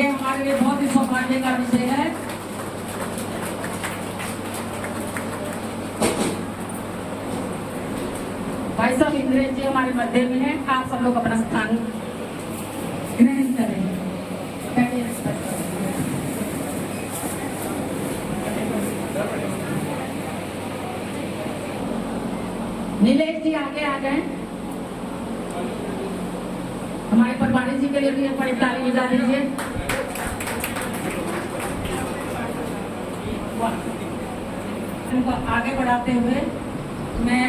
ये हमारे लिए बहुत ही सौभाग्य का विषय है। भाई साहब इंद्रेश जी हमारे मध्य में हैं। आप सब लोग अपना स्थान ग्रहण करें। नीलेश जी आगे आ जाएं। हमारे प्रभारी जी के लिए भी एक बड़ी ताली बजा दीजिए। उनको आगे बढ़ाते हुए मैं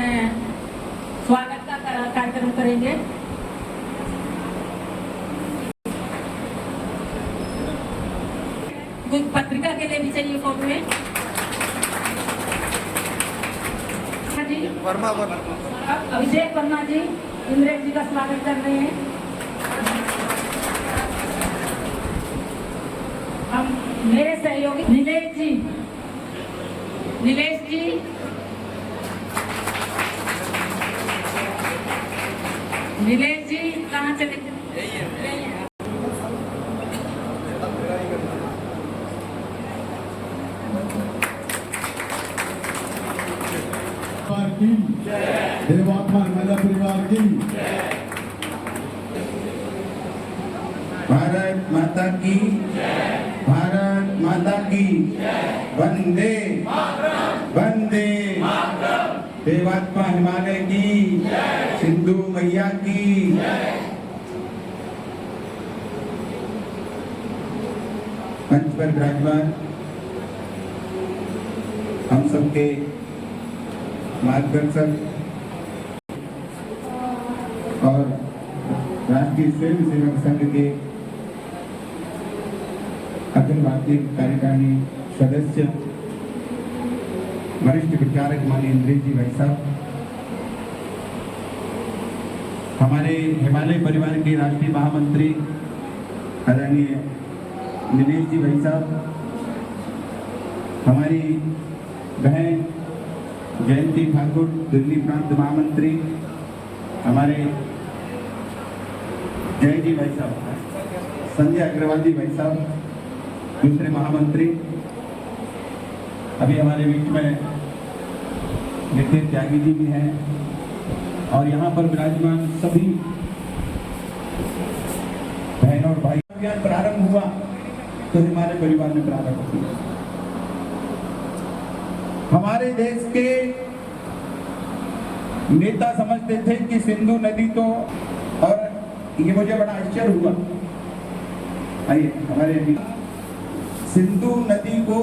स्वागत का कार्यक्रम करेंगे। कुछ पत्रिका के लिए भी चाहिए फोटो में। अभिषेक वर्मा जी इंद्रेश जी का स्वागत कर रहे हैं। हम मेरे सहयोगी नीलेश जी कहाँ चले गए? देवात्मा महिला परिवार की भारत माता की भारत माता की वंदे वंदे देवात्मा हिमालय की सिंधु मैया की मंच पर विराजमान हम सबके मार्गदर्शक और राष्ट्रीय स्वयं सेवक संघ के अखिल भारतीय कार्यकारिणी सदस्य वरिष्ठ विचारक माननीय इंद्रेश जी भाई साहब, हमारे हिमालय परिवार के राष्ट्रीय महामंत्री आदरणीय नीलेश जी भाई साहब, हमारी बहन जयंती ठाकुर दिल्ली प्रांत महामंत्री, हमारे जय जी भाई साहब, संजय अग्रवाल जी भाई साहब दूसरे महामंत्री, अभी हमारे बीच में नितिन त्यागी जी भी हैं और यहाँ पर विराजमान सभी बहन और भाई। अभियान प्रारंभ हुआ तो हमारे परिवार में प्रारंभ हुआ। हमारे देश के नेता समझते थे कि सिंधु नदी तो, और ये मुझे बड़ा आश्चर्य हुआ, आइए हमारे सिंधु नदी को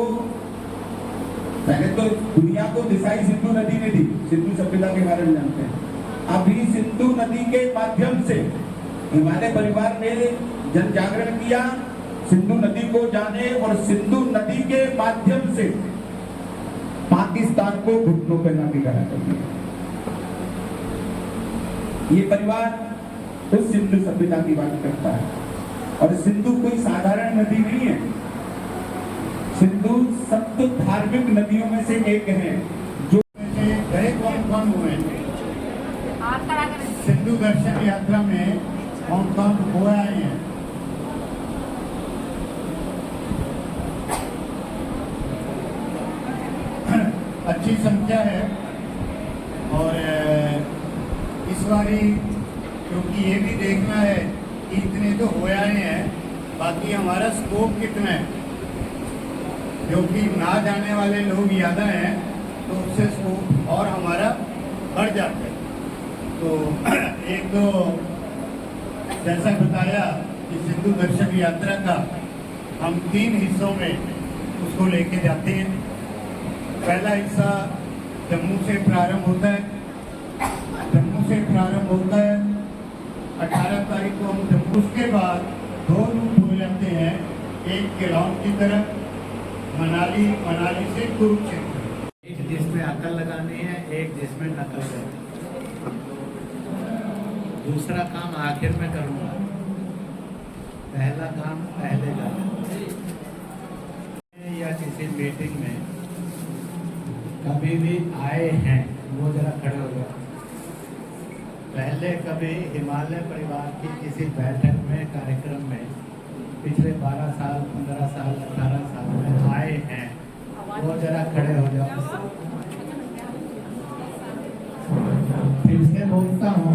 पहले तो दुनिया को दिशाई सिंधु नदी ने दी, सिंधु सभ्यता के बारे में जानते हैं। अभी सिंधु नदी के माध्यम से हिमालय परिवार ने जन जागरण किया, सिंधु नदी को जाने और सिंधु नदी के माध्यम से पाकिस्तान को घुटनों पर लाके खड़ा कर दिया। ये परिवार उस सिंधु सभ्यता की बात करता है और सिंधु कोई साधारण नदी नहीं है। सिंधु सप्त धार्मिक नदियों में से एक है जो गए कौन हुए सिंधु दर्शन यात्रा में कौन हो आए हैं। अच्छी संख्या है और इस बारी क्योंकि ये भी देखना है कि इतने तो हो आए हैं, बाकी हमारा स्कोप कितना है, क्योंकि ना जाने वाले लोग ज़्यादा हैं तो उससे स्कोप और हमारा बढ़ जाता है। तो एक तो जैसा बताया कि सिंधु दर्शन यात्रा का हम 3 हिस्सों में उसको लेके जाते हैं। पहला हिस्सा जम्मू से प्रारंभ होता है। 18 तारीख को हम जम्मू, उसके बाद 2 रूट हो जाते हैं, एक केलाउन की तरफ, मनाली से कुरुक्षेत्र, एक जिसमें अकल लगानी है, एक जिसमें नकल करनी है। दूसरा काम आखिर में करूँगा, पहला काम पहले करूँगा। या किसी मीटिंग में कभी भी आए हैं, वो जरा खड़े हो गए। पहले कभी हिमालय परिवार की किसी बैठक में, कार्यक्रम में पिछले 12 साल 15 साल 18 साल में आए हैं, वो जरा खड़े हो जाओ। फिर से बोलता हूँ,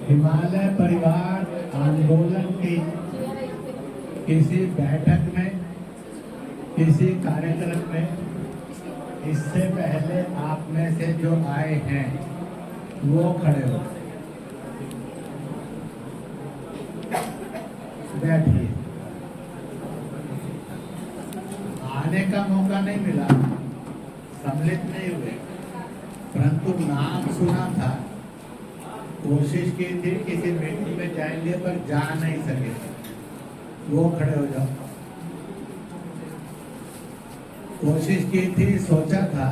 हिमालय परिवार आंदोलन की किसी बैठक में, किसी कार्यक्रम में इससे पहले आप में से जो आए हैं वो खड़े हो बैठिए। आने का मौका नहीं मिला, सम्मिलित नहीं हुए, परंतु नाम सुना था, कोशिश की थी किसी मीटिंग में जाएंगे पर जा नहीं सके, वो खड़े हो जाओ। कोशिश की थी, सोचा था,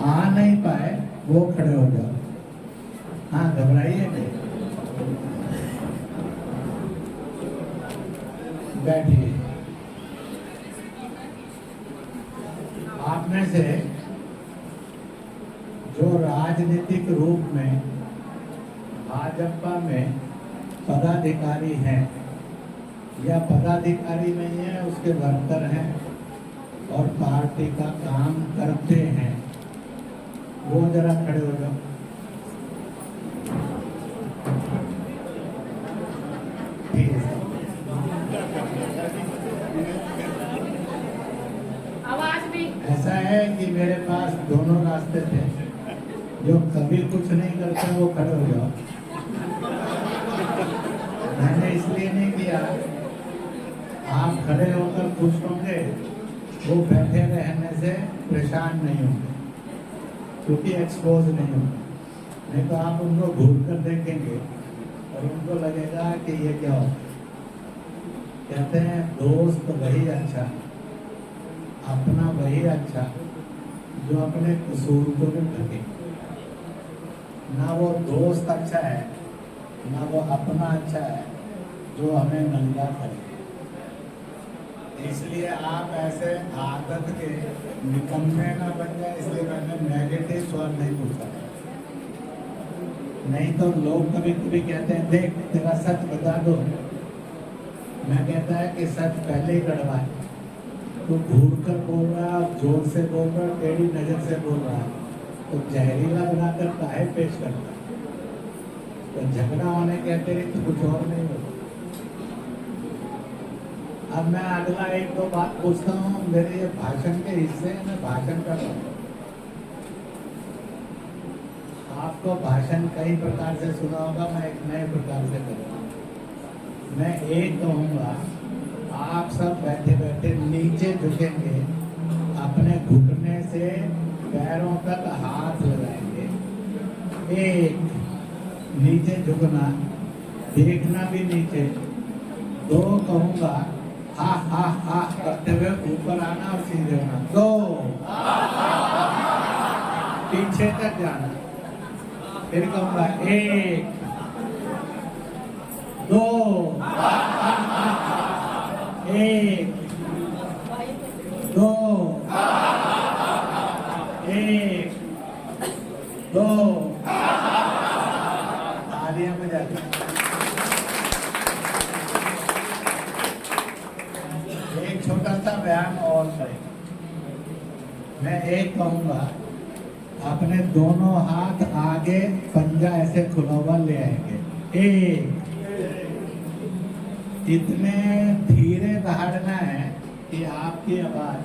आ नहीं पाए, वो खड़े हो जाओ। हाँ, घबराइए नहीं, बैठिए। आप में से जो राजनीतिक रूप में भाजपा में पदाधिकारी हैं या पदाधिकारी नहीं है, उसके वर्कर हैं और पार्टी का काम करते हैं, वो जरा खड़े हो जाओ। ठीक है। आवाज भी ऐसा है कि मेरे पास दोनों रास्ते थे, जो कभी कुछ नहीं करते वो खड़े हो जाओ। मैंने इसलिए नहीं किया, आप खड़े होकर खुश होंगे, वो बैठे रहने से परेशान नहीं होंगे, क्योंकि एक्सपोज नहीं होंगे। नहीं तो आप उनको घूर कर देखेंगे और उनको लगेगा कि ये क्या हो। कहते हैं दोस्त वही अच्छा, अपना वही अच्छा जो अपने कसूर को भी ढके। ना वो दोस्त अच्छा है, ना वो अपना अच्छा है जो हमें नंगा करे। इसलिए आप ऐसे आदत के निकम्मे ना बन जाए, इसलिए मैंने नेगेटिव स्वर नहीं पूछा। नहीं तो लोग कभी कभी कहते हैं, देख तेरा सच बता दो। मैं कहता है कि सच पहले ही कड़वा है, तो घूर कर बोल रहा है, जोर से बोल रहा है, टेढ़ी नजर से बोल रहा है, तो जहरीला बनाकर काहे पेश करता है। तो झगड़ा होने के अतिरिक्त कुछ और नहीं होता। अब मैं अगला एक दो बात पूछता हूँ, मेरे ये भाषण के हिस्से हैं, मैं भाषण कर रहा हूँ। आपको भाषण कई प्रकार से सुना होगा, मैं एक नए प्रकार से करूँगा। मैं एक कहूँगा, आप सब बैठे बैठे नीचे झुकेंगे, अपने घुटने से पैरों तक हाथ लगाएंगे। एक, नीचे झुकना, देखना भी नीचे। दो कहूँगा, हा हा हा करते हुए ऊपर आना और सीधे होना। दो, पीछे तक जाना। फिर कहूँगा, एक, दो, एक, दो, एक, दो, तालियां बजा दी। एक छोटा सा व्यायाम और करें। मैं एक कहूँगा, अपने दोनों हाथ आगे, पंजा ऐसे खुला हुआ ले आएंगे। एक, इतने धीरे दहाड़ना है कि आपकी आवाज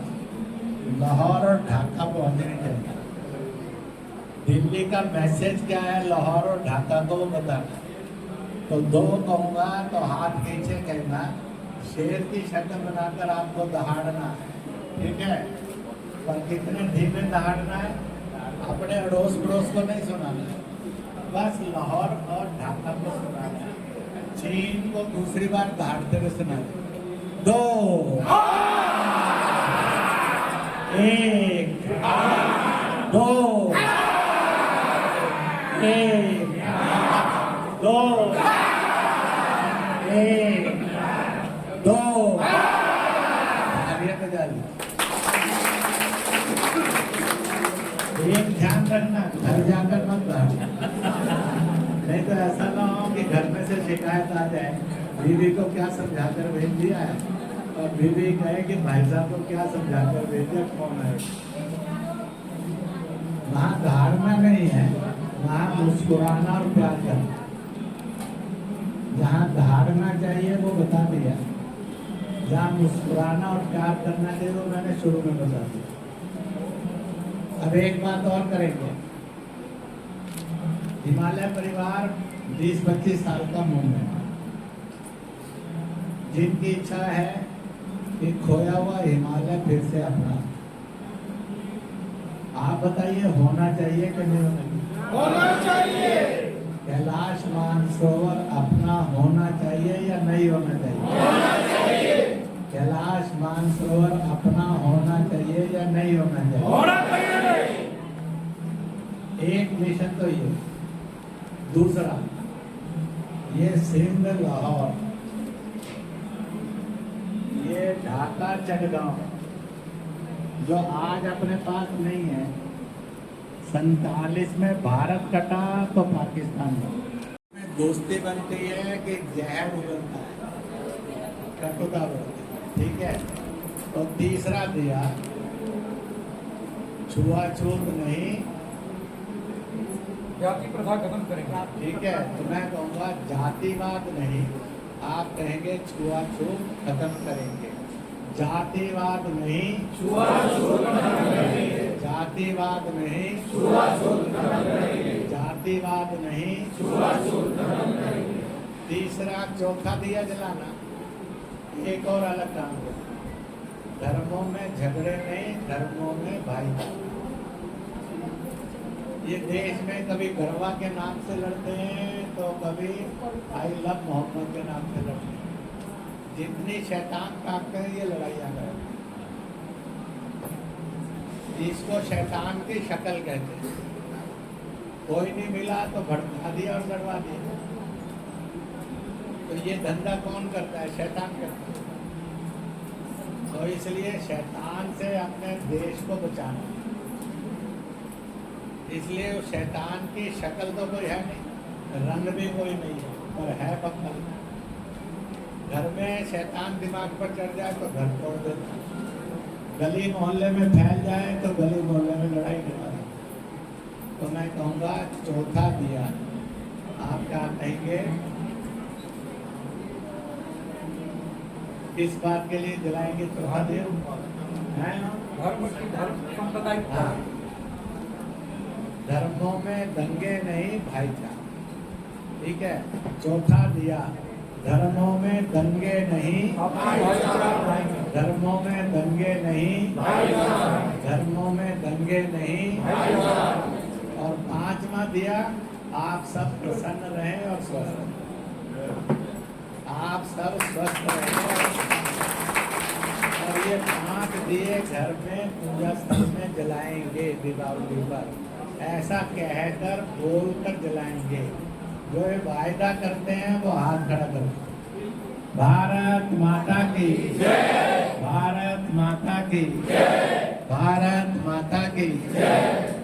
लाहौर और ढाका पहुंचनी चाहिए। दिल्ली का मैसेज क्या है, लाहौर और ढाका को बताना। तो दो कहूँगा तो हाथ नीचे कहना, शेर की शक्ल बनाकर आपको दहाड़ना है, ठीक है। पर कितने धीमे दहाड़ना है, अपने अड़ोस पड़ोस को नहीं सुनाना है, बस लाहौर और ढाका को सुनाना है। चीन को दूसरी बार दहाड़ते हुए सुनाना। दो, एक, दो, एक, दो, एक, दो, तालियां बजा ली। एक ध्यान रखना, घर जाकर मत गाना, नहीं तो ऐसा ना हो कि घर में से शिकायत आ जाए, बीवी को क्या समझाकर भेज दिया है, और बीवी कहे कि भाई साहब को क्या समझाकर भेज दिया, कौन है? वहाँ धारणा नहीं है, वहाँ मुस्कुराना और प्यार करना। जहाँ धारणा चाहिए वो बता दिया, जहाँ मुस्कुराना और प्यार करना चाहिए वो मैंने शुरू में बता दिया। अब एक बात और करेंगे। हिमालय परिवार 20-25 साल का मूवमेंट, जिनकी इच्छा है कि खोया हुआ हिमालय फिर से अपना, आप बताइए होना चाहिए कि नहीं होना चाहिए? होना चाहिए। कैलाश मानसरोवर अपना होना चाहिए या नहीं होना चाहिए? होना चाहिए। कैलाश मानसरोवर अपना होना चाहिए या नहीं होना चाहिए? होना चाहिए। एक मिशन तो ये, दूसरा ये सिंध लाहौर, ये ढाका चटगांव जो आज अपने पास नहीं है, 47 में भारत कटा तो पाकिस्तान में दोस्ती बनती है कि जहर उगलता है, कटुता बढ़ती है, ठीक है। तो तीसरा दिया छुआछूत नहीं, जाति प्रथा खत्म करेंगे, ठीक है। तो मैं कहूँगा जातिवाद नहीं, आप कहेंगे छुआछूत खत्म करेंगे। जातिवाद नहीं, छुआछूत खत्म करेंगे, जातिवाद नहीं, छुआछूत खत्म करेंगे, जातिवाद नहीं, छुआछूत खत्म करेंगे। तीसरा चौथा दिया जलाना, एक और अलग काम करो, धर्मों में झगड़े नहीं, धर्मों में भाईचारा। ये देश में कभी गरबा के नाम से लड़ते हैं तो कभी आई लव मोहम्मद के नाम से लड़ते हैं। जितनी शैतान ताकत है ये लड़ाइयाँ करें, इसको शैतान की शक्ल कहते हैं। कोई नहीं मिला तो भड़का दिया और लड़वा दिया। तो ये धंधा कौन करता है? शैतान करता है। तो इसलिए शैतान से अपने देश को बचाना, इसलिए उस शैतान की शक्ल तो कोई है नहीं, रंग भी कोई नहीं है, पर है बक्कल। घर में शैतान दिमाग पर चढ़ जाए तो घर तोड़ देता, गली मोहल्ले में फैल जाए तो गली मोहल्ले में लड़ाई करवा देता। तो मैं कहूँगा चौथा दिया, आप क्या कहेंगे? किस बात के लिए जलाएंगे चौथा दिया? धर्म की धर्म सांप्रदायिकता, हाँ, धर्मों में दंगे नहीं, भाईचारा, ठीक है। चौथा दिया, धर्मों में दंगे नहीं, धर्मों में दंगे नहीं, धर्मों में दंगे नहीं। और पांचवा दिया, आप सब प्रसन्न रहें और स्वस्थ रहें, आप सब स्वस्थ रहें। और ये 5 दिए घर में पूजा स्थल में जलाएंगे दीपावली पर, ऐसा कहकर बोलकर जलाएंगे। जो ये वायदा करते हैं वो हाथ खड़ा करें। भारत माता की जय, भारत माता की जय, भारत माता की जय।